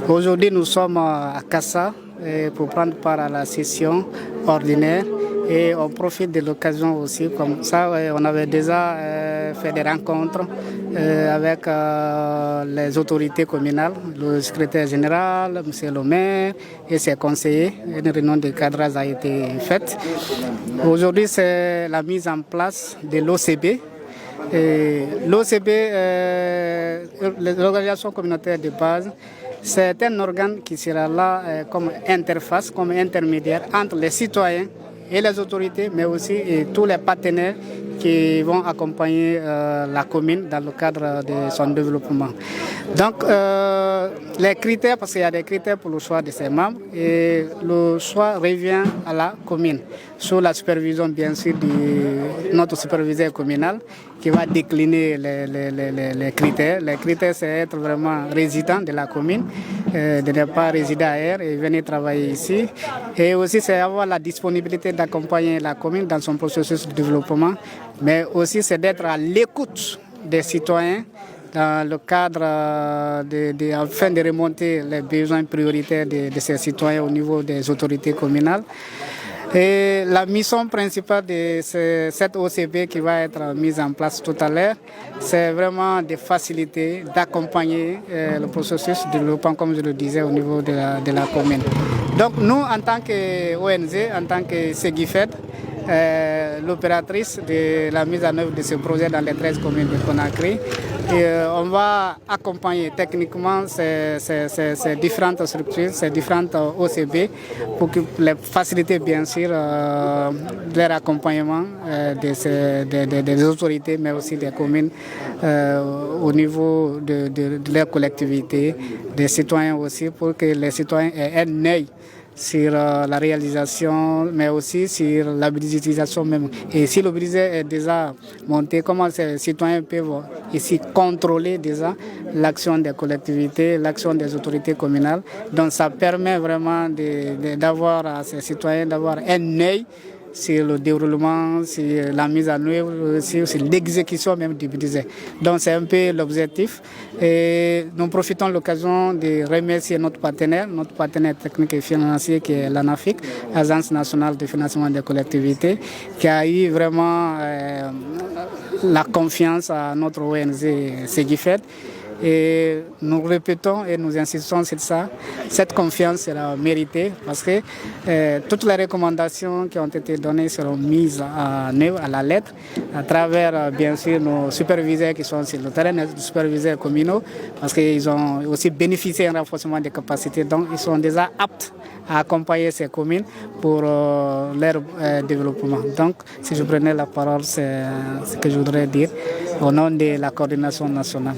Aujourd'hui, nous sommes à Kassa pour prendre part à la session ordinaire et on profite de l'occasion aussi. Comme ça, on avait déjà fait des rencontres avec les autorités communales, le secrétaire général, M. le maire et ses conseillers. Une réunion de cadrage a été faite. Aujourd'hui, c'est la mise en place de l'OCB. L'OCB, l'organisation communautaire de base, c'est un organe qui sera là comme interface, comme intermédiaire entre les citoyens et les autorités, mais aussi tous les partenaires qui vont accompagner la commune dans le cadre de son développement. Donc, les critères, parce qu'il y a des critères pour le choix de ses membres, et le choix revient à la commune, sous la supervision, bien sûr, de notre superviseur communal, qui va décliner les critères. Les critères, c'est être vraiment résident de la commune, de ne pas résider ailleurs et venir travailler ici. Et aussi, c'est avoir la disponibilité d'accompagner la commune dans son processus de développement, mais aussi c'est d'être à l'écoute des citoyens dans le cadre afin de remonter les besoins prioritaires de ces citoyens au niveau des autorités communales. Et la mission principale de cette OCB qui va être mise en place tout à l'heure, c'est vraiment de faciliter, d'accompagner le processus de développement, comme je le disais, au niveau de la commune. Donc nous, en tant qu'ONG, en tant que SEGIFED, l'opératrice de la mise en œuvre de ce projet dans les 13 communes de Conakry, on va accompagner techniquement ces différentes structures, ces différentes OCB pour les faciliter bien sûr leur accompagnement des autorités mais aussi des communes au niveau de leur collectivité, des citoyens aussi pour que les citoyens aient un œil sur la réalisation, mais aussi sur la budgétisation même. Et si le budget est déjà monté, comment ces citoyens peuvent ici contrôler déjà l'action des collectivités, l'action des autorités communales. Donc ça permet vraiment d'avoir à ces citoyens d'avoir un œil sur le déroulement, sur la mise en œuvre, sur l'exécution même du budget. Donc c'est un peu l'objectif. Et nous profitons de l'occasion de remercier notre partenaire technique et financier qui est l'ANAFIC, Agence nationale de financement des collectivités, qui a eu vraiment la confiance à notre ONG SEGIFED. Et nous répétons et nous insistons sur ça. Cette confiance sera méritée parce que toutes les recommandations qui ont été données seront mises en œuvre à la lettre à travers bien sûr nos superviseurs qui sont sur le terrain, nos superviseurs communaux, parce qu'ils ont aussi bénéficié d'un renforcement des capacités. Donc ils sont déjà aptes à accompagner ces communes pour leur développement. Donc si je prenais la parole, c'est ce que je voudrais dire au nom de la coordination nationale.